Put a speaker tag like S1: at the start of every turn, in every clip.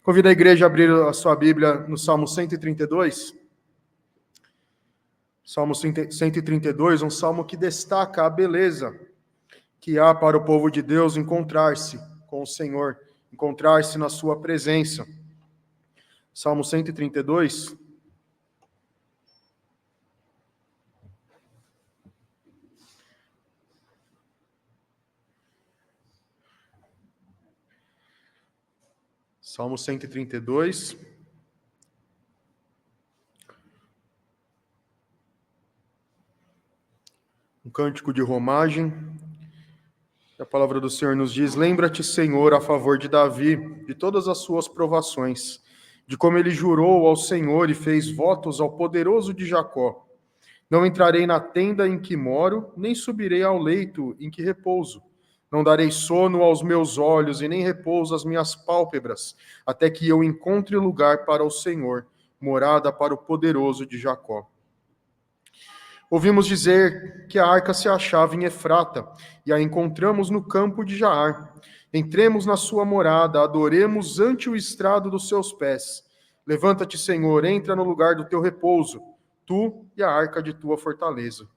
S1: Convido a igreja a abrir a sua Bíblia no Salmo 132. Salmo 132, um salmo que destaca a beleza que há para o povo de Deus encontrar-se com o Senhor, encontrar-se na sua presença. Salmo 132. Salmo 132. Um cântico de romagem. A palavra do Senhor nos diz: lembra-te, Senhor, a favor de Davi, de todas as suas provações, de como ele jurou ao Senhor e fez votos ao poderoso de Jacó. Não entrarei na tenda em que moro, nem subirei ao leito em que repouso. Não darei sono aos meus olhos e nem repouso às minhas pálpebras, até que eu encontre lugar para o Senhor, morada para o poderoso de Jacó. Ouvimos dizer que a arca se achava em Efrata, e a encontramos no campo de Jaar. Entremos na sua morada, adoremos ante o estrado dos seus pés. Levanta-te, Senhor, entra no lugar do teu repouso, tu e a arca de tua fortaleza.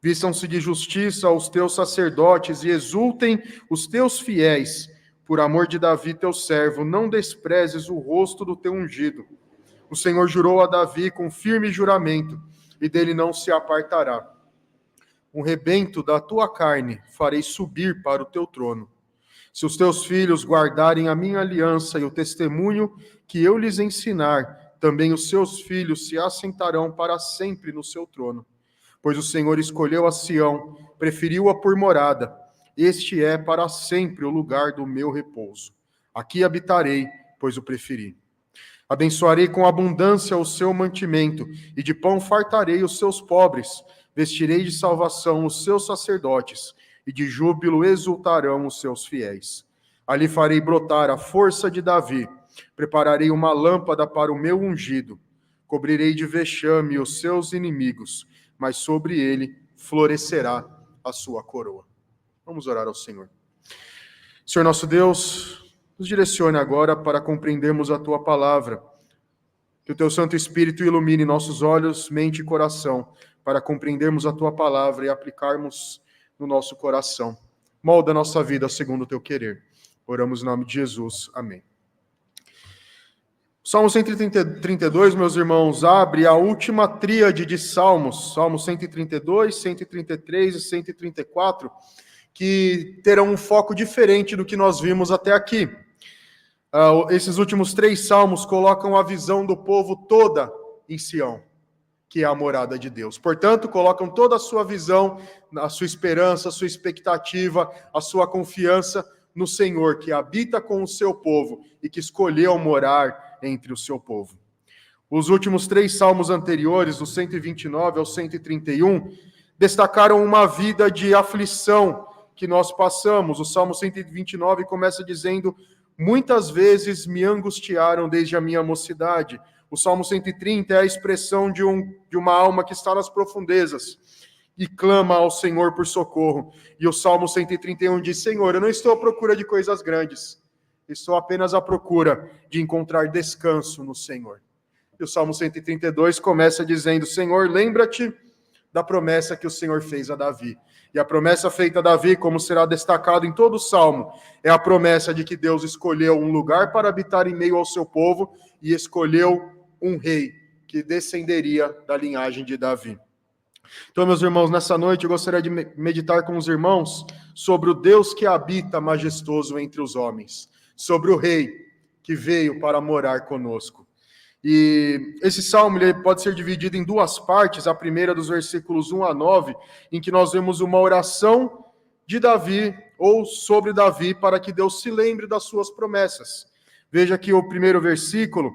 S1: Vistam-se de justiça os teus sacerdotes e exultem os teus fiéis. Por amor de Davi, teu servo, não desprezes o rosto do teu ungido. O Senhor jurou a Davi com firme juramento, e dele não se apartará. Um rebento da tua carne farei subir para o teu trono. Se os teus filhos guardarem a minha aliança e o testemunho que eu lhes ensinar, também os seus filhos se assentarão para sempre no seu trono. Pois o Senhor escolheu a Sião, preferiu-a por morada. Este é para sempre o lugar do meu repouso. Aqui habitarei, pois o preferi. Abençoarei com abundância o seu mantimento, e de pão fartarei os seus pobres. Vestirei de salvação os seus sacerdotes, e de júbilo exultarão os seus fiéis. Ali farei brotar a força de Davi. Prepararei uma lâmpada para o meu ungido. Cobrirei de vexame os seus inimigos, mas sobre ele florescerá a sua coroa. Vamos orar ao Senhor. Senhor nosso Deus, nos direcione agora para compreendermos a tua palavra. Que o teu Santo Espírito ilumine nossos olhos, mente e coração, para compreendermos a tua palavra e aplicarmos no nosso coração. Molda a nossa vida segundo o teu querer. Oramos em nome de Jesus. Amém. Salmo 132, meus irmãos, abre a última tríade de salmos, Salmos 132, 133 e 134, que terão um foco diferente do que nós vimos até aqui. Esses últimos 3 salmos colocam a visão do povo toda em Sião, que é a morada de Deus. Portanto, colocam toda a sua visão, a sua esperança, a sua expectativa, a sua confiança no Senhor, que habita com o seu povo e que escolheu morar entre o seu povo. Os últimos 3 salmos anteriores, do 129 ao 131, destacaram uma vida de aflição que nós passamos. O Salmo 129 começa dizendo: muitas vezes me angustiaram desde a minha mocidade. O Salmo 130 é a expressão de uma alma que está nas profundezas e clama ao Senhor por socorro. E o Salmo 131 diz: Senhor, eu não estou à procura de coisas grandes, estou apenas à procura de encontrar descanso no Senhor. E o Salmo 132 começa dizendo: Senhor, lembra-te da promessa que o Senhor fez a Davi. E a promessa feita a Davi, como será destacado em todo o Salmo, é a promessa de que Deus escolheu um lugar para habitar em meio ao seu povo e escolheu um rei que descenderia da linhagem de Davi. Então, meus irmãos, nessa noite eu gostaria de meditar com os irmãos sobre o Deus que habita majestoso entre os homens, sobre o rei que veio para morar conosco. E esse salmo ele pode ser dividido em 2 partes, a primeira dos versículos 1 a 9, em que nós vemos uma oração de Davi, ou sobre Davi, para que Deus se lembre das suas promessas. Veja que o primeiro versículo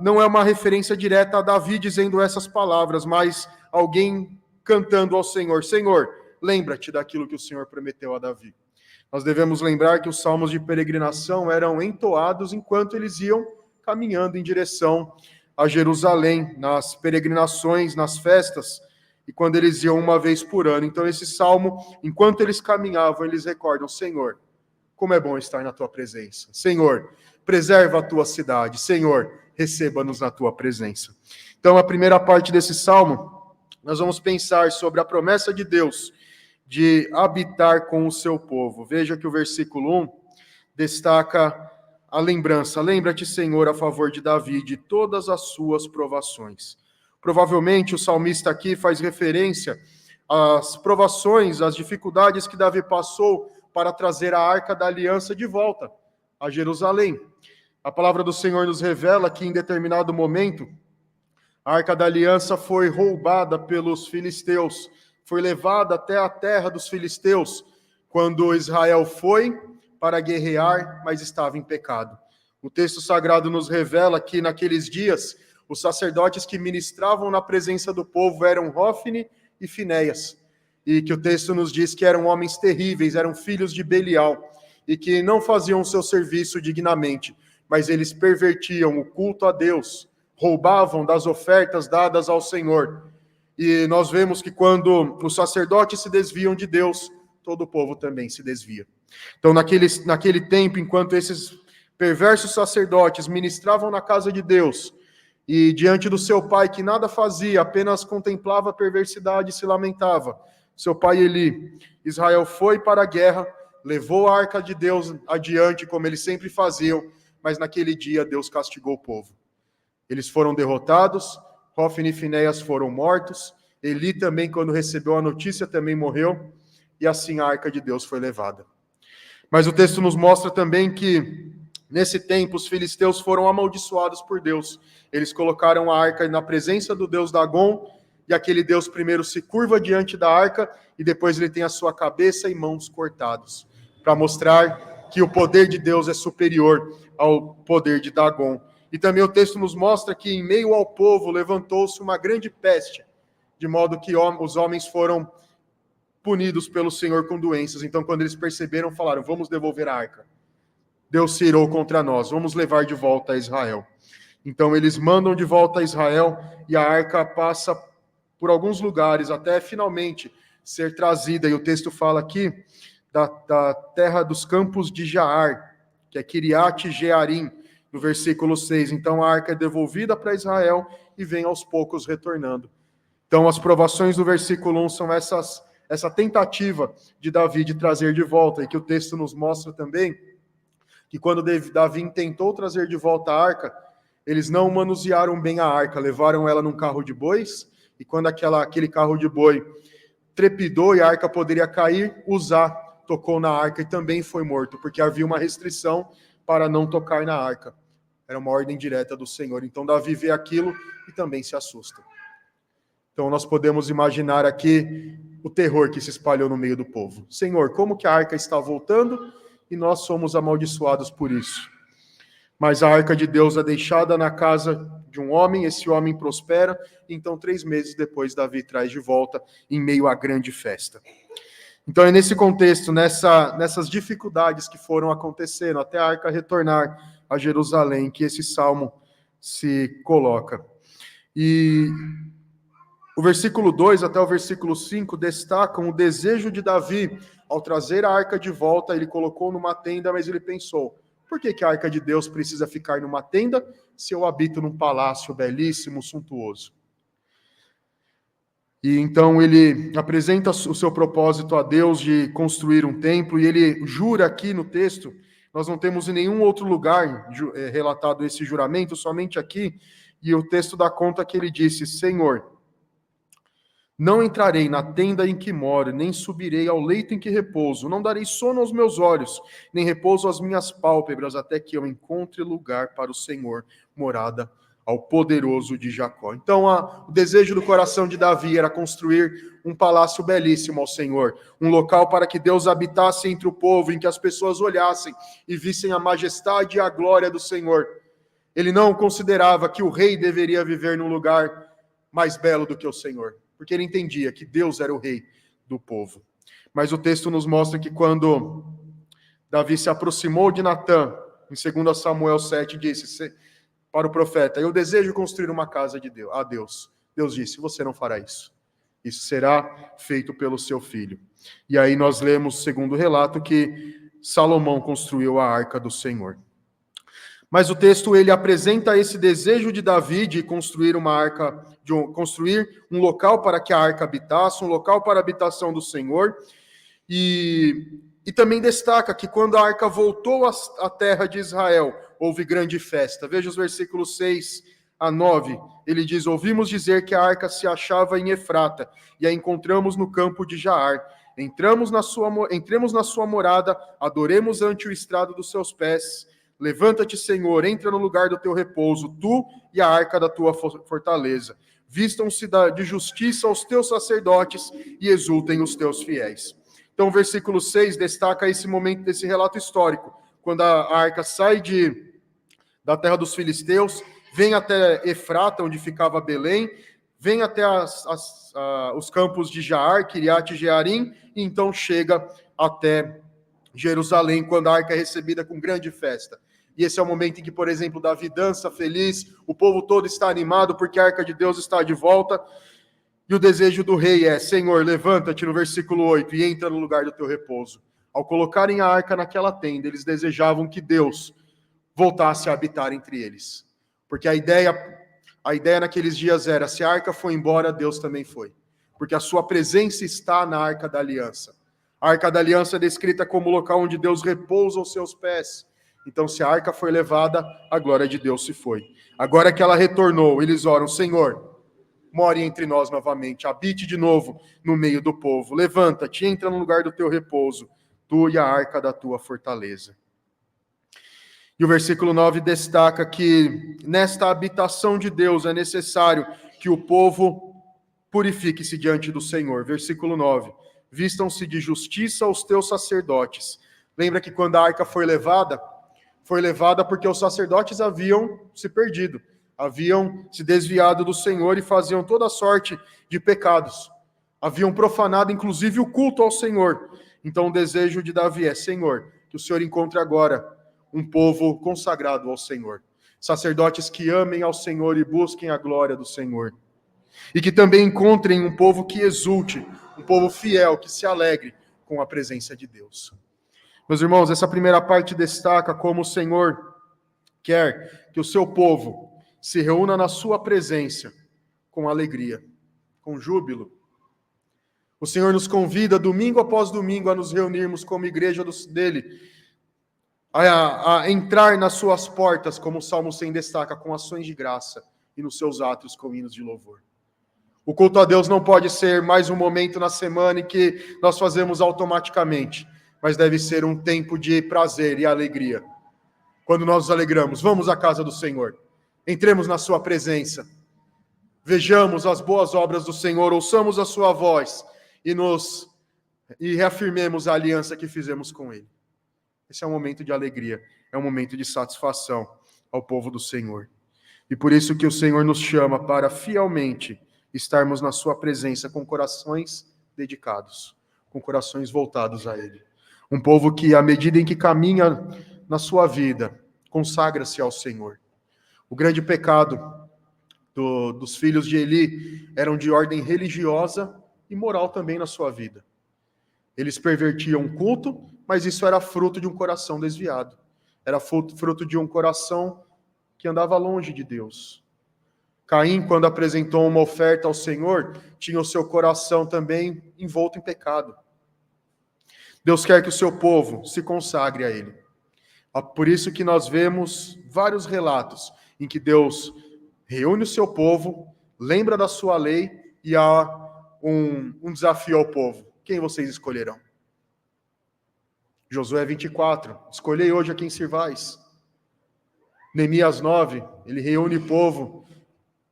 S1: não é uma referência direta a Davi dizendo essas palavras, mas alguém cantando ao Senhor: Senhor, lembra-te daquilo que o Senhor prometeu a Davi. Nós devemos lembrar que os salmos de peregrinação eram entoados enquanto eles iam caminhando em direção a Jerusalém, nas peregrinações, nas festas, e quando eles iam uma vez por ano. Então esse salmo, enquanto eles caminhavam, eles recordam: Senhor, como é bom estar na tua presença. Senhor, preserva a tua cidade. Senhor, receba-nos na tua presença. Então, a primeira parte desse salmo, nós vamos pensar sobre a promessa de Deus de habitar com o seu povo. Veja que o versículo 1 destaca a lembrança. Lembra-te, Senhor, a favor de Davi, de todas as suas provações. Provavelmente o salmista aqui faz referência às provações, às dificuldades que Davi passou para trazer a Arca da Aliança de volta a Jerusalém. A palavra do Senhor nos revela que em determinado momento a Arca da Aliança foi roubada pelos filisteus, foi levada até a terra dos filisteus, quando Israel foi para guerrear, mas estava em pecado. O texto sagrado nos revela que naqueles dias, os sacerdotes que ministravam na presença do povo eram Hófni e Finéias, e que o texto nos diz que eram homens terríveis, eram filhos de Belial, e que não faziam o seu serviço dignamente, mas eles pervertiam o culto a Deus, roubavam das ofertas dadas ao Senhor. E nós vemos que quando os sacerdotes se desviam de Deus, todo o povo também se desvia. Então, naquele tempo, enquanto esses perversos sacerdotes ministravam na casa de Deus, e diante do seu pai, que nada fazia, apenas contemplava a perversidade e se lamentava, seu pai Eli, Israel foi para a guerra, levou a arca de Deus adiante, como eles sempre faziam, mas naquele dia Deus castigou o povo. Eles foram derrotados, Hófni e Finéias foram mortos, Eli também, quando recebeu a notícia, também morreu, e assim a arca de Deus foi levada. Mas o texto nos mostra também que, nesse tempo, os filisteus foram amaldiçoados por Deus. Eles colocaram a arca na presença do deus Dagon, e aquele deus primeiro se curva diante da arca, e depois ele tem a sua cabeça e mãos cortados, para mostrar que o poder de Deus é superior ao poder de Dagon. E também o texto nos mostra que em meio ao povo levantou-se uma grande peste, de modo que os homens foram punidos pelo Senhor com doenças. Então, quando eles perceberam, falaram, vamos devolver a arca. Deus se irou contra nós, vamos levar de volta a Israel. Então, eles mandam de volta a Israel e a arca passa por alguns lugares até finalmente ser trazida. E o texto fala aqui da terra dos campos de Jaar, que é Kiriat Jearim, no versículo 6. Então, a arca é devolvida para Israel e vem aos poucos retornando. Então, as provações do versículo 1 são essa tentativa de Davi de trazer de volta, e que o texto nos mostra também que quando Davi tentou trazer de volta a arca, eles não manusearam bem a arca, levaram ela num carro de bois, e quando aquele carro de boi trepidou e a arca poderia cair, Uzá tocou na arca e também foi morto, porque havia uma restrição para não tocar na arca. Era uma ordem direta do Senhor. Então Davi vê aquilo e também se assusta. Então nós podemos imaginar aqui o terror que se espalhou no meio do povo. Senhor, como que a arca está voltando e nós somos amaldiçoados por isso? Mas a arca de Deus é deixada na casa de um homem, esse homem prospera, então 3 meses depois Davi traz de volta em meio à grande festa. Então é nesse contexto, nessas dificuldades que foram acontecendo até a arca retornar a Jerusalém, que esse salmo se coloca. E o versículo 2 até o versículo 5 destacam o desejo de Davi. Ao trazer a arca de volta, ele colocou numa tenda, mas ele pensou, por que a arca de Deus precisa ficar numa tenda se eu habito num palácio belíssimo, suntuoso? E então ele apresenta o seu propósito a Deus de construir um templo, e ele jura aqui no texto, nós não temos em nenhum outro lugar relatado esse juramento, somente aqui, e o texto dá conta que ele disse, Senhor, não entrarei na tenda em que moro, nem subirei ao leito em que repouso, não darei sono aos meus olhos, nem repouso às minhas pálpebras, até que eu encontre lugar para o Senhor, morada ao poderoso de Jacó. Então, o desejo do coração de Davi era construir um palácio belíssimo ao Senhor, um local para que Deus habitasse entre o povo, em que as pessoas olhassem e vissem a majestade e a glória do Senhor. Ele não considerava que o rei deveria viver num lugar mais belo do que o Senhor, porque ele entendia que Deus era o rei do povo. Mas o texto nos mostra que quando Davi se aproximou de Natã, em 2 Samuel 7, disse para o profeta, eu desejo construir uma casa a Deus. Deus disse, você não fará isso. Isso será feito pelo seu filho. E aí nós lemos, segundo o relato, que Salomão construiu a arca do Senhor. Mas o texto ele apresenta esse desejo de Davi de construir uma arca, construir um local para que a arca habitasse, um local para a habitação do Senhor, e também destaca que quando a arca voltou à terra de Israel, houve grande festa. Veja os versículos 6 a 9, ele diz: ouvimos dizer que a arca se achava em Efrata, e a encontramos no campo de Jaar. Entremos na sua morada, adoremos ante o estrado dos seus pés. Levanta-te, Senhor, entra no lugar do teu repouso, tu e a arca da tua fortaleza. Vistam-se de justiça os teus sacerdotes e exultem os teus fiéis. Então, o versículo 6 destaca esse momento desse relato histórico, quando a arca sai da terra dos filisteus, vem até Efrata, onde ficava Belém, vem até os campos de Jaar, Kiriat Jearim, e então chega até Jerusalém, quando a arca é recebida com grande festa. E esse é o momento em que, por exemplo, Davi dança feliz, o povo todo está animado porque a arca de Deus está de volta, e o desejo do rei é: Senhor, levanta-te, no versículo 8, e entra no lugar do teu repouso. Ao colocarem a arca naquela tenda, eles desejavam que Deus voltasse a habitar entre eles. Porque a ideia naqueles dias era: se a arca foi embora, Deus também foi. Porque a sua presença está na arca da aliança. A arca da aliança é descrita como o local onde Deus repousa os seus pés. Então, se a arca foi levada, a glória de Deus se foi. Agora que ela retornou, eles oram: Senhor, more entre nós novamente, habite de novo no meio do povo. Levanta-te, entra no lugar do teu repouso, tu e a arca da tua fortaleza. E o versículo 9 destaca que nesta habitação de Deus é necessário que o povo purifique-se diante do Senhor. Versículo 9. Vistam-se de justiça os teus sacerdotes. Lembra que quando a arca foi levada porque os sacerdotes haviam se perdido, haviam se desviado do Senhor e faziam toda sorte de pecados. Haviam profanado, inclusive, o culto ao Senhor. Então o desejo de Davi é: Senhor, que o Senhor encontre agora um povo consagrado ao Senhor. Sacerdotes que amem ao Senhor e busquem a glória do Senhor. E que também encontrem um povo que exulte, um povo fiel, que se alegre com a presença de Deus. Meus irmãos, essa primeira parte destaca como o Senhor quer que o seu povo se reúna na sua presença com alegria, com júbilo. O Senhor nos convida, domingo após domingo, a nos reunirmos como igreja dele, a entrar nas suas portas, como o Salmo 100 destaca, com ações de graça, e nos seus átrios com hinos de louvor. O culto a Deus não pode ser mais um momento na semana em que nós fazemos automaticamente, mas deve ser um tempo de prazer e alegria. Quando nós nos alegramos, vamos à casa do Senhor, entremos na sua presença, vejamos as boas obras do Senhor, ouçamos a sua voz e reafirmemos a aliança que fizemos com Ele. Esse é um momento de alegria, é um momento de satisfação ao povo do Senhor. E por isso que o Senhor nos chama para fielmente estarmos na sua presença com corações dedicados, com corações voltados a Ele. Um povo que, à medida em que caminha na sua vida, consagra-se ao Senhor. O grande pecado dos filhos de Eli eram de ordem religiosa e moral também na sua vida. Eles pervertiam o culto, mas isso era fruto de um coração desviado. Era fruto de um coração que andava longe de Deus. Caim, quando apresentou uma oferta ao Senhor, tinha o seu coração também envolto em pecado. Deus quer que o seu povo se consagre a Ele. Por isso que nós vemos vários relatos em que Deus reúne o seu povo, lembra da sua lei e há um desafio ao povo. Quem vocês escolherão? Josué 24, escolhei hoje a quem sirvais. Neemias 9, ele reúne o povo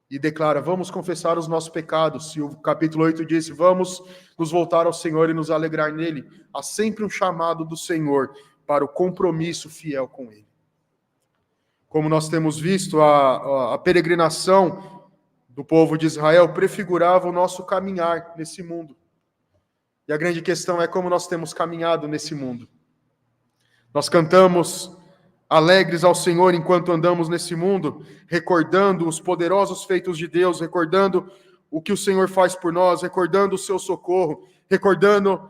S1: e declara: vamos confessar os nossos pecados. E o capítulo 8 diz: vamos nos voltar ao Senhor e nos alegrar nele. Há sempre um chamado do Senhor para o compromisso fiel com Ele. Como nós temos visto, a peregrinação do povo de Israel prefigurava o nosso caminhar nesse mundo. E a grande questão é como nós temos caminhado nesse mundo. Nós cantamos alegres ao Senhor enquanto andamos nesse mundo, recordando os poderosos feitos de Deus, recordando o que o Senhor faz por nós, recordando o seu socorro, recordando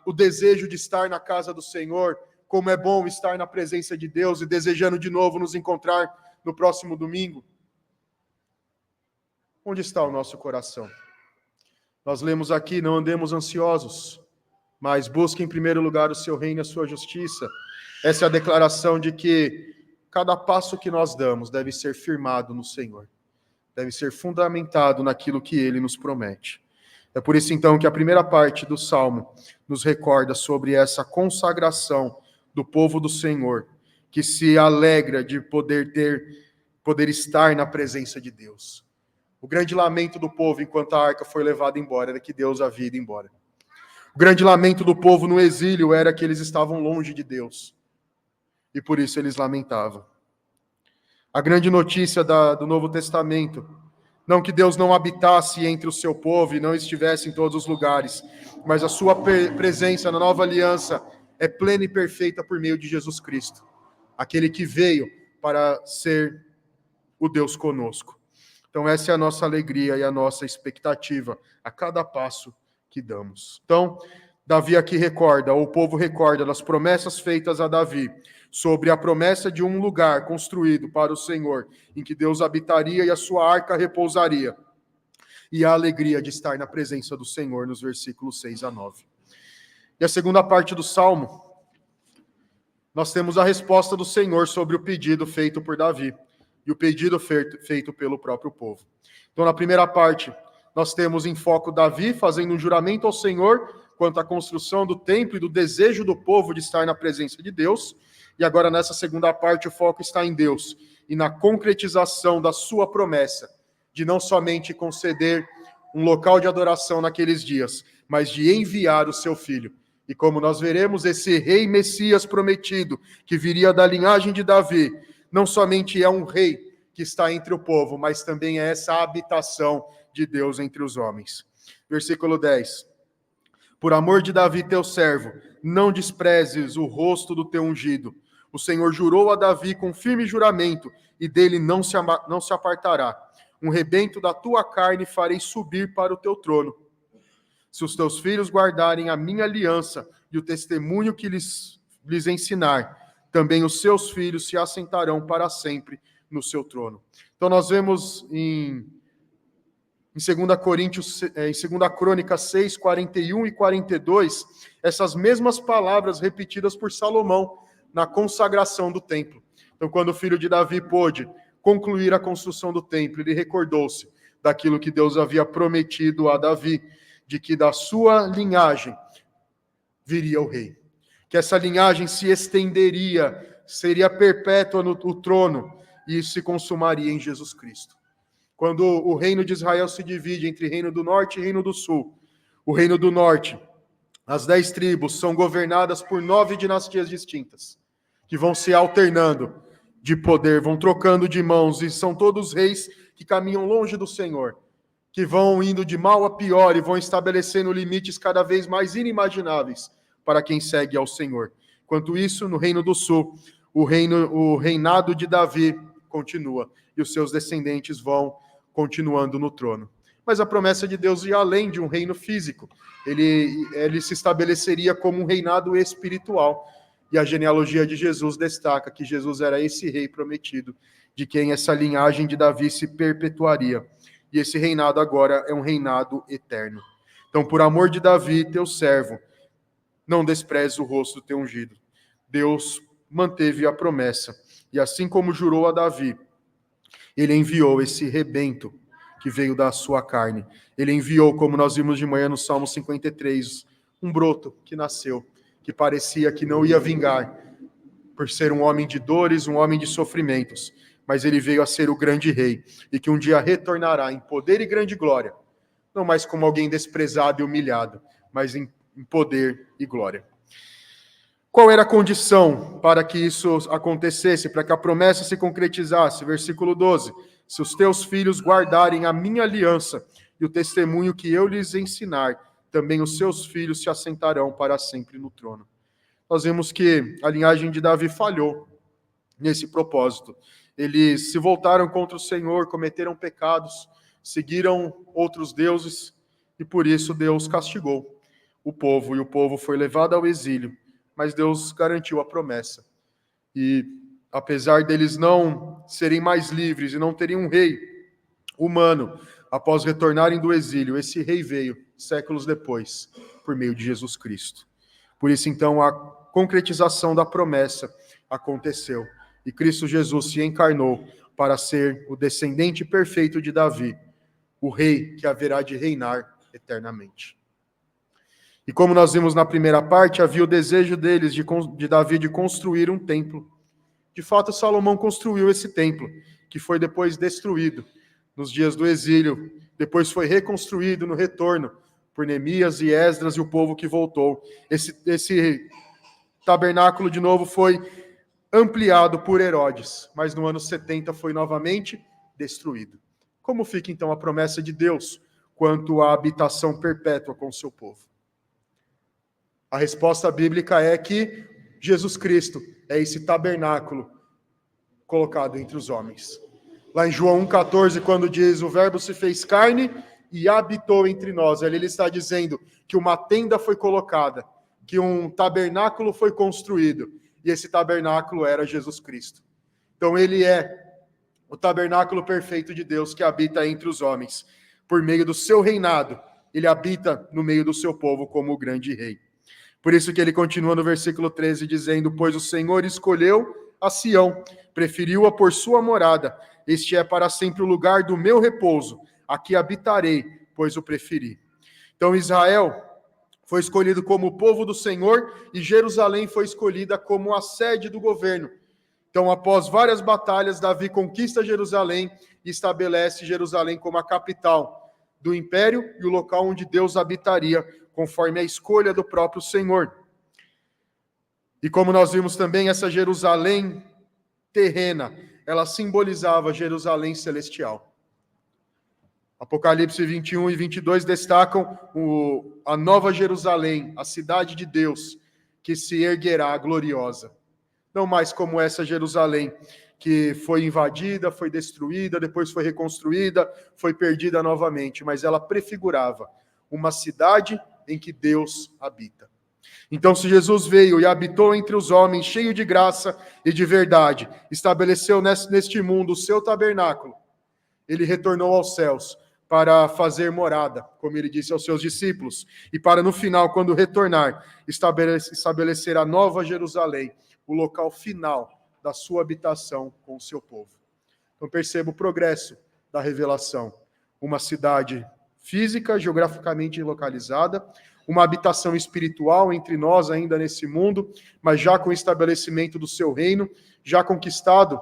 S1: o desejo de estar na casa do Senhor, como é bom estar na presença de Deus e desejando de novo nos encontrar no próximo domingo? Onde está o nosso coração? Nós lemos aqui, não andemos ansiosos, mas busque em primeiro lugar o seu reino e a sua justiça. Essa é a declaração de que cada passo que nós damos deve ser firmado no Senhor, deve ser fundamentado naquilo que Ele nos promete. É por isso, então, que a primeira parte do Salmo nos recorda sobre essa consagração do povo do Senhor, que se alegra de poder estar na presença de Deus. O grande lamento do povo enquanto a arca foi levada embora era que Deus havia ido embora. O grande lamento do povo no exílio era que eles estavam longe de Deus. E por isso eles lamentavam. A grande notícia do Novo Testamento, não que Deus não habitasse entre o seu povo e não estivesse em todos os lugares, mas a sua presença na nova aliança é plena e perfeita por meio de Jesus Cristo, aquele que veio para ser o Deus conosco. Então essa é a nossa alegria e a nossa expectativa a cada passo que damos. Então, Davi aqui recorda, ou o povo recorda das promessas feitas a Davi, sobre a promessa de um lugar construído para o Senhor, em que Deus habitaria e a sua arca repousaria, e a alegria de estar na presença do Senhor, nos versículos 6 a 9. E a segunda parte do Salmo, nós temos a resposta do Senhor sobre o pedido feito por Davi, e o pedido feito pelo próprio povo. Então, na primeira parte, nós temos em foco Davi fazendo um juramento ao Senhor quanto à construção do templo e do desejo do povo de estar na presença de Deus. E agora, nessa segunda parte, o foco está em Deus e na concretização da sua promessa de não somente conceder um local de adoração naqueles dias, mas de enviar o seu filho. E como nós veremos, esse rei Messias prometido, que viria da linhagem de Davi, não somente é um rei que está entre o povo, mas também é essa habitação de Deus entre os homens. Versículo 10. Por amor de Davi, teu servo, não desprezes o rosto do teu ungido. O Senhor jurou a Davi com firme juramento, e dele não se apartará. Um rebento da tua carne farei subir para o teu trono. Se os teus filhos guardarem a minha aliança e o testemunho que lhes ensinar, também os seus filhos se assentarão para sempre no seu trono. Então nós vemos em 2 Crônicas 6, 41 e 42, essas mesmas palavras repetidas por Salomão na consagração do templo. Então, quando o filho de Davi pôde concluir a construção do templo, ele recordou-se daquilo que Deus havia prometido a Davi, de que da sua linhagem viria o rei. Que essa linhagem se estenderia, seria perpétua no trono, e isso se consumaria em Jesus Cristo. Quando o reino de Israel se divide entre reino do norte e reino do sul, o reino do norte, as 10 tribos são governadas por 9 dinastias distintas, que vão se alternando de poder, vão trocando de mãos, e são todos reis que caminham longe do Senhor, que vão indo de mal a pior e vão estabelecendo limites cada vez mais inimagináveis para quem segue ao Senhor. Enquanto isso, no reino do sul, o reinado de Davi continua, e os seus descendentes vão continuando no trono. Mas a promessa de Deus ia além de um reino físico. Ele se estabeleceria como um reinado espiritual. E a genealogia de Jesus destaca que Jesus era esse rei prometido, de quem essa linhagem de Davi se perpetuaria. E esse reinado agora é um reinado eterno. Então, por amor de Davi, teu servo, não despreze o rosto do teu ungido. Deus manteve a promessa. E assim como jurou a Davi, ele enviou esse rebento que veio da sua carne. Ele enviou, como nós vimos de manhã no Salmo 53, um broto que nasceu, que parecia que não ia vingar, por ser um homem de dores, um homem de sofrimentos, mas ele veio a ser o grande rei, e que um dia retornará em poder e grande glória, não mais como alguém desprezado e humilhado, mas em poder e glória. Qual era a condição para que isso acontecesse, para que a promessa se concretizasse? Versículo 12. Se os teus filhos guardarem a minha aliança e o testemunho que eu lhes ensinar, também os seus filhos se assentarão para sempre no trono. Nós vemos que a linhagem de Davi falhou nesse propósito. Eles se voltaram contra o Senhor, cometeram pecados, seguiram outros deuses, e por isso Deus castigou o povo, e o povo foi levado ao exílio. mas Deus garantiu a promessa. E apesar deles não serem mais livres e não terem um rei humano, após retornarem do exílio, esse rei veio séculos depois, por meio de Jesus Cristo. Por isso, então, a concretização da promessa aconteceu. E Cristo Jesus se encarnou para ser o descendente perfeito de Davi, o rei que haverá de reinar eternamente. E como nós vimos na primeira parte, havia o desejo deles, de Davi, de construir um templo. De fato, Salomão construiu esse templo, que foi depois destruído nos dias do exílio, depois foi reconstruído no retorno por Neemias e Esdras e o povo que voltou. Esse tabernáculo, de novo, foi ampliado por Herodes, mas no ano 70 foi novamente destruído. Como fica, então, a promessa de Deus quanto à habitação perpétua com o seu povo? A resposta bíblica é que Jesus Cristo é esse tabernáculo colocado entre os homens. Lá em João 1,14, quando diz: o verbo se fez carne e habitou entre nós. Ali ele está dizendo que uma tenda foi colocada, que um tabernáculo foi construído, e esse tabernáculo era Jesus Cristo. Então ele é o tabernáculo perfeito de Deus que habita entre os homens. Por meio do seu reinado, ele habita no meio do seu povo como o grande rei. Por isso que ele continua no versículo 13 dizendo: pois o Senhor escolheu a Sião, preferiu-a por sua morada. Este é para sempre o lugar do meu repouso. Aqui habitarei, pois o preferi. Então Israel foi escolhido como o povo do Senhor e Jerusalém foi escolhida como a sede do governo. Então, após várias batalhas, Davi conquista Jerusalém e estabelece Jerusalém como a capital do império e o local onde Deus habitaria, conforme a escolha do próprio Senhor. E como nós vimos também, essa Jerusalém terrena, ela simbolizava Jerusalém celestial. Apocalipse 21 e 22 destacam a nova Jerusalém, a cidade de Deus, que se erguerá gloriosa. Não mais como essa Jerusalém, que foi invadida, foi destruída, depois foi reconstruída, foi perdida novamente, mas ela prefigurava uma cidade em que Deus habita. Então, se Jesus veio e habitou entre os homens, cheio de graça e de verdade, estabeleceu neste mundo o seu tabernáculo, ele retornou aos céus para fazer morada, como ele disse aos seus discípulos, e para no final, quando retornar, estabelecer a nova Jerusalém, o local final da sua habitação com o seu povo. Então perceba o progresso da revelação. Uma cidade física, geograficamente localizada, uma habitação espiritual entre nós ainda nesse mundo, mas já com o estabelecimento do seu reino, já conquistado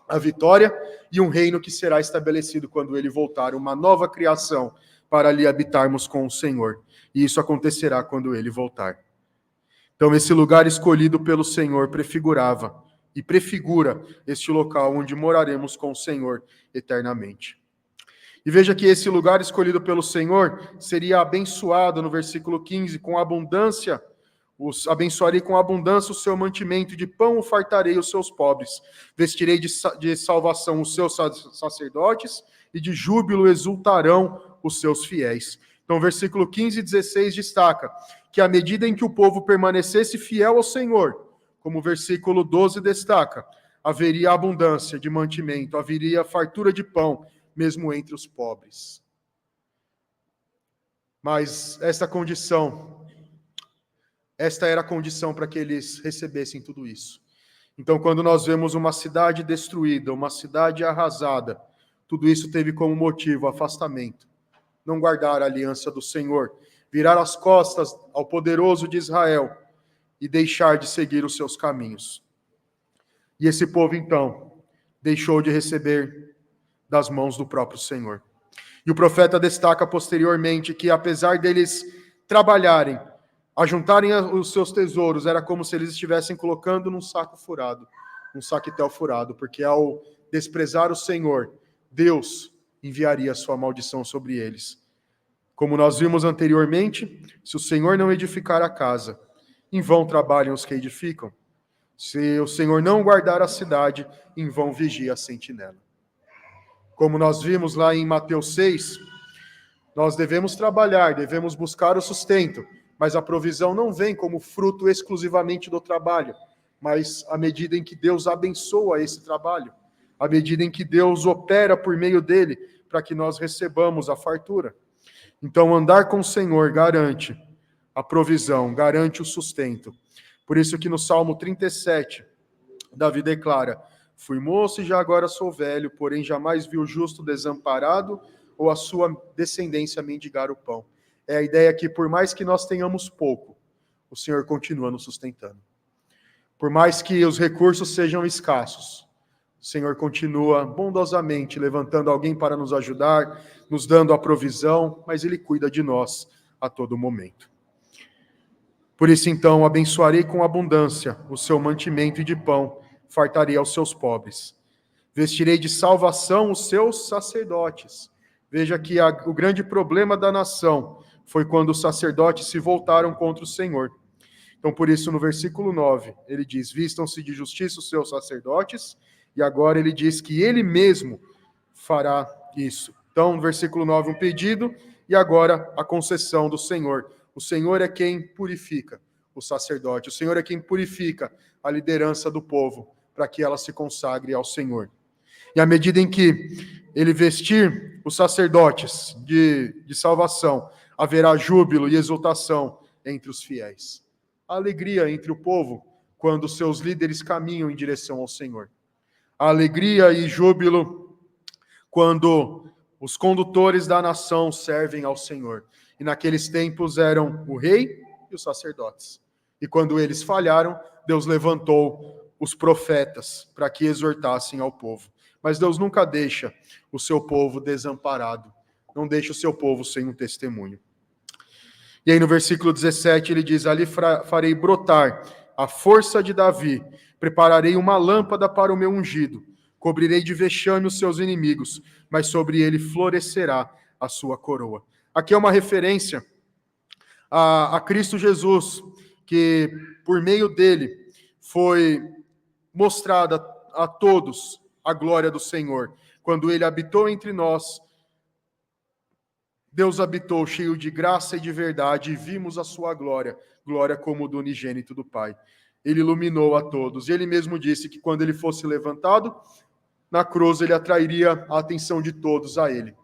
S1: a vitória, e um reino que será estabelecido quando ele voltar, uma nova criação para ali habitarmos com o Senhor. E isso acontecerá quando ele voltar. Então, esse lugar escolhido pelo Senhor prefigurava e prefigura este local onde moraremos com o Senhor eternamente. E veja que esse lugar escolhido pelo Senhor seria abençoado no versículo 15, com abundância, abençoarei com abundância o seu mantimento, de pão o fartarei os seus pobres, vestirei de salvação os seus sacerdotes, e de júbilo exultarão os seus fiéis. Então, versículo 15 e 16 destaca que à medida em que o povo permanecesse fiel ao Senhor, como o versículo 12 destaca, haveria abundância de mantimento, haveria fartura de pão, mesmo entre os pobres. Mas esta era a condição para que eles recebessem tudo isso. Então, quando nós vemos uma cidade destruída, uma cidade arrasada, tudo isso teve como motivo afastamento. Não guardar a aliança do Senhor, virar as costas ao poderoso de Israel e deixar de seguir os seus caminhos. E esse povo, então, deixou de receber das mãos do próprio Senhor. E o profeta destaca posteriormente que, apesar deles trabalharem, ajuntarem os seus tesouros, era como se eles estivessem colocando num saco furado, num saquetel furado, porque ao desprezar o Senhor, Deus enviaria a sua maldição sobre eles. Como nós vimos anteriormente, se o Senhor não edificar a casa, em vão trabalham os que edificam. Se o Senhor não guardar a cidade, em vão vigia a sentinela. Como nós vimos lá em Mateus 6, nós devemos trabalhar, devemos buscar o sustento, mas a provisão não vem como fruto exclusivamente do trabalho, mas à medida em que Deus abençoa esse trabalho, à medida em que Deus opera por meio dele, para que nós recebamos a fartura. Então, andar com o Senhor garante a provisão, garante o sustento. Por isso que no Salmo 37, Davi declara: fui moço e já agora sou velho, porém jamais vi o justo desamparado ou a sua descendência mendigar o pão. É a ideia que por mais que nós tenhamos pouco, o Senhor continua nos sustentando. Por mais que os recursos sejam escassos, o Senhor continua bondosamente levantando alguém para nos ajudar, nos dando a provisão, mas Ele cuida de nós a todo momento. Por isso, então, abençoarei com abundância o seu mantimento e de pão, fartarei aos seus pobres. Vestirei de salvação os seus sacerdotes. Veja que o grande problema da nação foi quando os sacerdotes se voltaram contra o Senhor. Então, por isso, no versículo 9, ele diz: vistam-se de justiça os seus sacerdotes, e agora ele diz que ele mesmo fará isso. Então, no versículo 9, um pedido, e agora a concessão do Senhor. O Senhor é quem purifica o sacerdote, o Senhor é quem purifica a liderança do povo, para que ela se consagre ao Senhor. E à medida em que ele vestir os sacerdotes de salvação, haverá júbilo e exultação entre os fiéis. A alegria entre o povo quando seus líderes caminham em direção ao Senhor. A alegria e júbilo quando os condutores da nação servem ao Senhor. E naqueles tempos eram o rei e os sacerdotes. E quando eles falharam, Deus levantou os profetas para que exortassem ao povo. Mas Deus nunca deixa o seu povo desamparado. Não deixa o seu povo sem um testemunho. E aí no versículo 17 ele diz: ali farei brotar a força de Davi, prepararei uma lâmpada para o meu ungido, cobrirei de vexame os seus inimigos, mas sobre ele florescerá a sua coroa. Aqui é uma referência a Cristo Jesus, que por meio dele foi mostrada a todos a glória do Senhor. Quando ele habitou entre nós, Deus habitou cheio de graça e de verdade, e vimos a sua glória, glória como do unigênito do Pai. Ele iluminou a todos. E ele mesmo disse que quando ele fosse levantado na cruz, ele atrairia a atenção de todos a ele.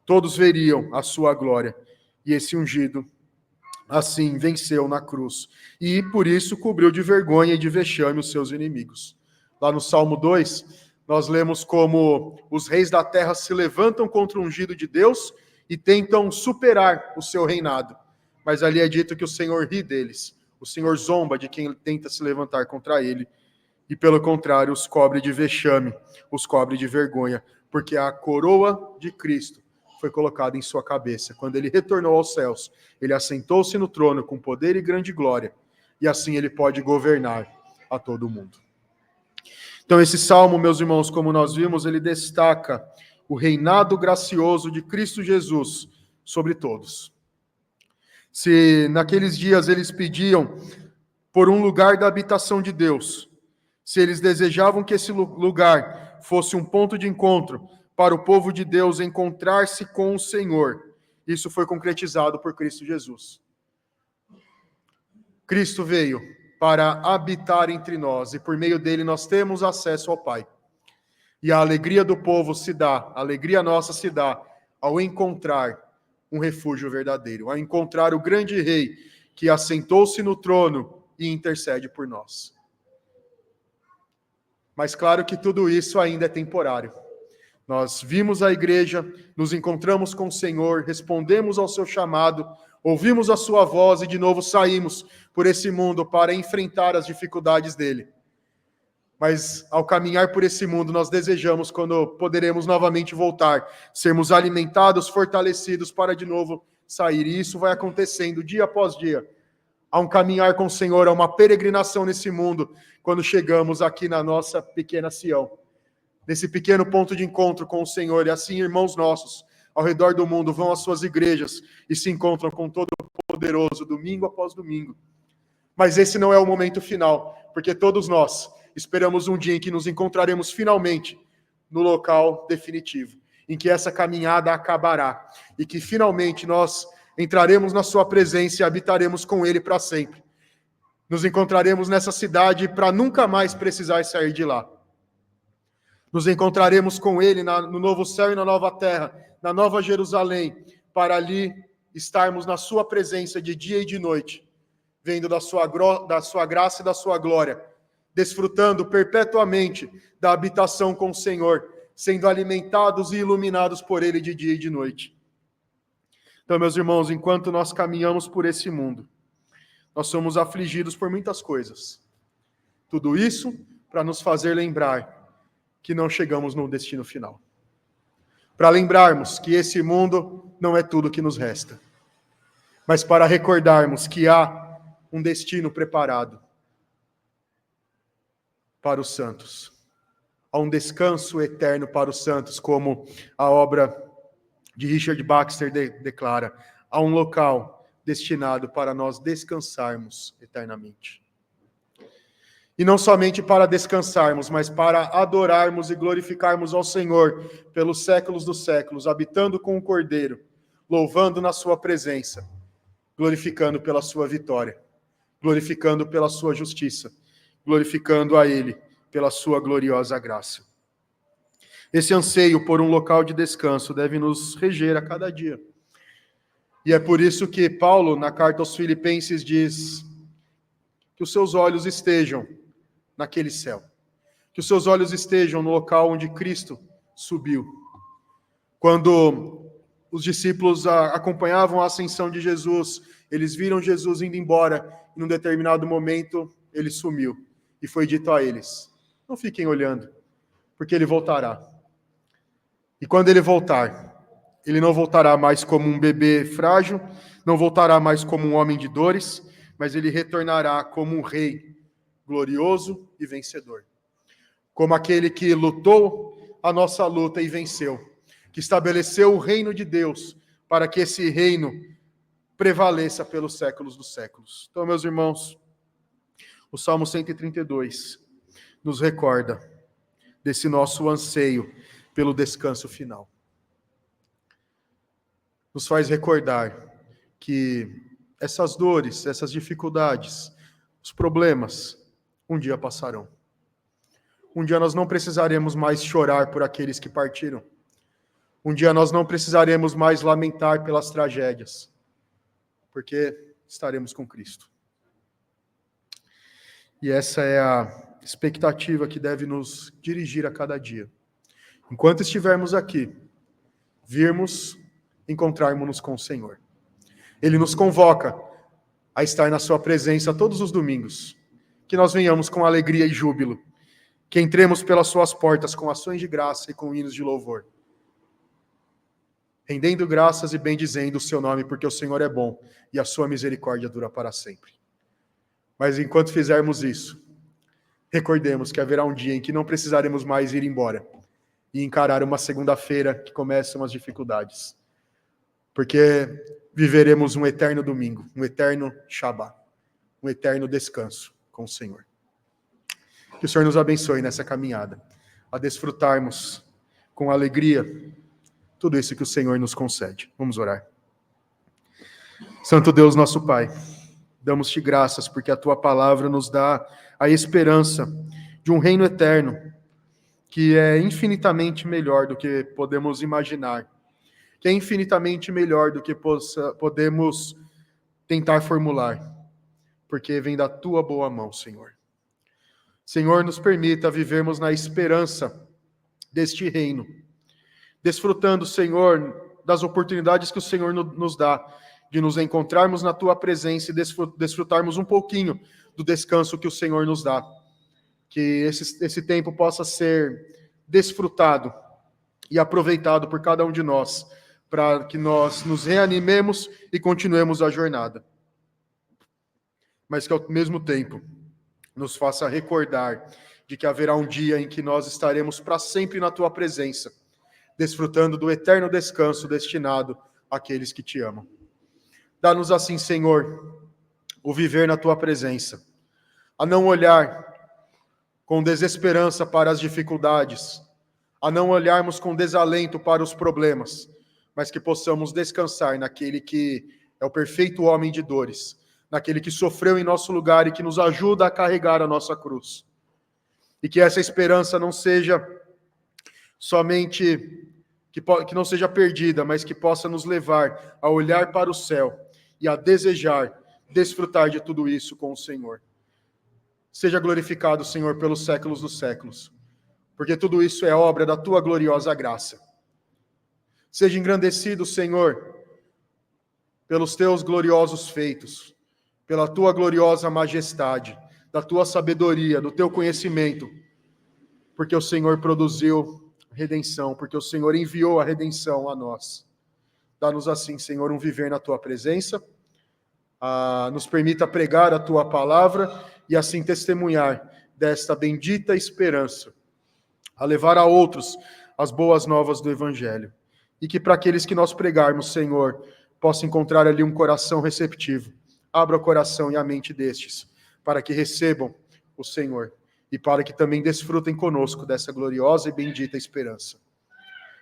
S1: Todos veriam a sua glória. E esse ungido, assim, venceu na cruz. E por isso cobriu de vergonha e de vexame os seus inimigos. Lá no Salmo 2, nós lemos como os reis da terra se levantam contra o ungido de Deus e tentam superar o seu reinado. Mas ali é dito que o Senhor ri deles. O Senhor zomba de quem tenta se levantar contra ele. E pelo contrário, os cobre de vexame, os cobre de vergonha. Porque a coroa de Cristo foi colocada em sua cabeça. Quando ele retornou aos céus, ele assentou-se no trono com poder e grande glória. E assim ele pode governar a todo mundo. Então esse salmo, meus irmãos, como nós vimos, ele destaca o reinado gracioso de Cristo Jesus sobre todos. Se naqueles dias eles pediam por um lugar da habitação de Deus, se eles desejavam que esse lugar fosse um ponto de encontro para o povo de Deus encontrar-se com o Senhor, isso foi concretizado por Cristo Jesus. Cristo veio para habitar entre nós e por meio dele nós temos acesso ao Pai. E a alegria do povo se dá, a alegria nossa se dá ao encontrar um refúgio verdadeiro, ao encontrar o grande rei que assentou-se no trono e intercede por nós. Mas claro que tudo isso ainda é temporário. Nós vimos a igreja, nos encontramos com o Senhor, respondemos ao seu chamado, ouvimos a sua voz e de novo saímos por esse mundo para enfrentar as dificuldades dele. Mas ao caminhar por esse mundo, nós desejamos, quando poderemos novamente voltar, sermos alimentados, fortalecidos para de novo sair. E isso vai acontecendo dia após dia. Há um caminhar com o Senhor, há uma peregrinação nesse mundo, quando chegamos aqui na nossa pequena Sião. Nesse pequeno ponto de encontro com o Senhor. E assim, irmãos nossos, ao redor do mundo, vão às suas igrejas e se encontram com todo o poderoso, domingo após domingo. Mas esse não é o momento final, porque todos nós esperamos um dia em que nos encontraremos finalmente no local definitivo, em que essa caminhada acabará e que finalmente nós entraremos na sua presença e habitaremos com ele para sempre. Nos encontraremos nessa cidade para nunca mais precisar sair de lá. Nos encontraremos com ele no novo céu e na nova terra, na nova Jerusalém, para ali estarmos na sua presença de dia e de noite, vendo da sua graça e da sua glória, desfrutando perpetuamente da habitação com o Senhor, sendo alimentados e iluminados por ele de dia e de noite. Então, meus irmãos, enquanto nós caminhamos por esse mundo, nós somos afligidos por muitas coisas. Tudo isso para nos fazer lembrar que não chegamos no destino final. Para lembrarmos que esse mundo não é tudo que nos resta. Mas para recordarmos que há um destino preparado para os santos. Há um descanso eterno para os santos, como a obra de Richard Baxter declara. Há um local destinado para nós descansarmos eternamente. E não somente para descansarmos, mas para adorarmos e glorificarmos ao Senhor pelos séculos dos séculos, habitando com o Cordeiro, louvando na sua presença, glorificando pela sua vitória, glorificando pela sua justiça, glorificando a Ele pela sua gloriosa graça. Esse anseio por um local de descanso deve nos reger a cada dia. E é por isso que Paulo, na carta aos Filipenses, diz que os seus olhos estejam naquele céu, que os seus olhos estejam no local onde Cristo subiu. Quando os discípulos acompanhavam a ascensão de Jesus, eles viram Jesus indo embora, e num determinado momento ele sumiu, e foi dito a eles: não fiquem olhando, porque ele voltará. E quando ele voltar, ele não voltará mais como um bebê frágil, não voltará mais como um homem de dores, mas ele retornará como um rei glorioso e vencedor. Como aquele que lutou a nossa luta e venceu, que estabeleceu o reino de Deus, para que esse reino prevaleça pelos séculos dos séculos. Então, meus irmãos, o Salmo 132 nos recorda desse nosso anseio pelo descanso final. Nos faz recordar que essas dores, essas dificuldades, os problemas, um dia passarão. Um dia nós não precisaremos mais chorar por aqueles que partiram. Um dia nós não precisaremos mais lamentar pelas tragédias, porque estaremos com Cristo. E essa é a expectativa que deve nos dirigir a cada dia. Enquanto estivermos aqui, virmos encontrarmos-nos com o Senhor. Ele nos convoca a estar na sua presença todos os domingos. Que nós venhamos com alegria e júbilo. Que entremos pelas suas portas com ações de graça e com hinos de louvor. Rendendo graças e bendizendo o seu nome, porque o Senhor é bom e a sua misericórdia dura para sempre. Mas enquanto fizermos isso, recordemos que haverá um dia em que não precisaremos mais ir embora e encarar uma segunda-feira que começam as dificuldades. Porque viveremos um eterno domingo, um eterno Shabá, um eterno descanso com o Senhor. Que o Senhor nos abençoe nessa caminhada, a desfrutarmos com alegria tudo isso que o Senhor nos concede. Vamos orar. Santo Deus, nosso Pai, damos-te graças porque a tua palavra nos dá a esperança de um reino eterno que é infinitamente melhor do que podemos imaginar, que é infinitamente melhor do que podemos tentar formular, porque vem da tua boa mão, Senhor. Senhor, nos permita vivermos na esperança deste reino, desfrutando, Senhor, das oportunidades que o Senhor nos dá, de nos encontrarmos na tua presença e desfrutarmos um pouquinho do descanso que o Senhor nos dá. Que esse tempo possa ser desfrutado e aproveitado por cada um de nós, para que nós nos reanimemos e continuemos a jornada. Mas que ao mesmo tempo nos faça recordar de que haverá um dia em que nós estaremos para sempre na tua presença, desfrutando do eterno descanso destinado àqueles que te amam. Dá-nos assim, Senhor, o viver na tua presença, a não olhar com desesperança para as dificuldades, a não olharmos com desalento para os problemas, mas que possamos descansar naquele que é o perfeito homem de dores, naquele que sofreu em nosso lugar e que nos ajuda a carregar a nossa cruz. E que essa esperança não seja somente, que não seja perdida, mas que possa nos levar a olhar para o céu e a desejar desfrutar de tudo isso com o Senhor. Seja glorificado, Senhor, pelos séculos dos séculos, porque tudo isso é obra da tua gloriosa graça. Seja engrandecido, Senhor, pelos teus gloriosos feitos, pela tua gloriosa majestade, da tua sabedoria, do teu conhecimento, porque o Senhor produziu redenção, porque o Senhor enviou a redenção a nós. Dá-nos assim, Senhor, um viver na tua presença, nos permita pregar a tua palavra e assim testemunhar desta bendita esperança, a levar a outros as boas novas do Evangelho. E que para aqueles que nós pregarmos, Senhor, possa encontrar ali um coração receptivo. Abra o coração e a mente destes, para que recebam o Senhor e para que também desfrutem conosco dessa gloriosa e bendita esperança.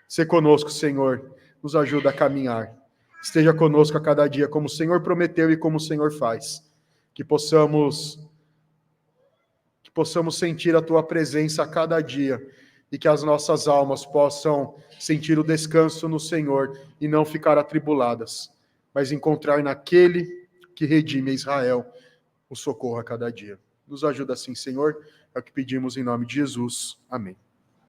S1: Se conosco, Senhor, nos ajuda a caminhar. Esteja conosco a cada dia, como o Senhor prometeu e como o Senhor faz. Que possamos sentir a tua presença a cada dia e que as nossas almas possam sentir o descanso no Senhor e não ficar atribuladas, mas encontrar naquele que redime Israel o socorro a cada dia. Nos ajuda assim, Senhor, é o que pedimos em nome de Jesus. Amém.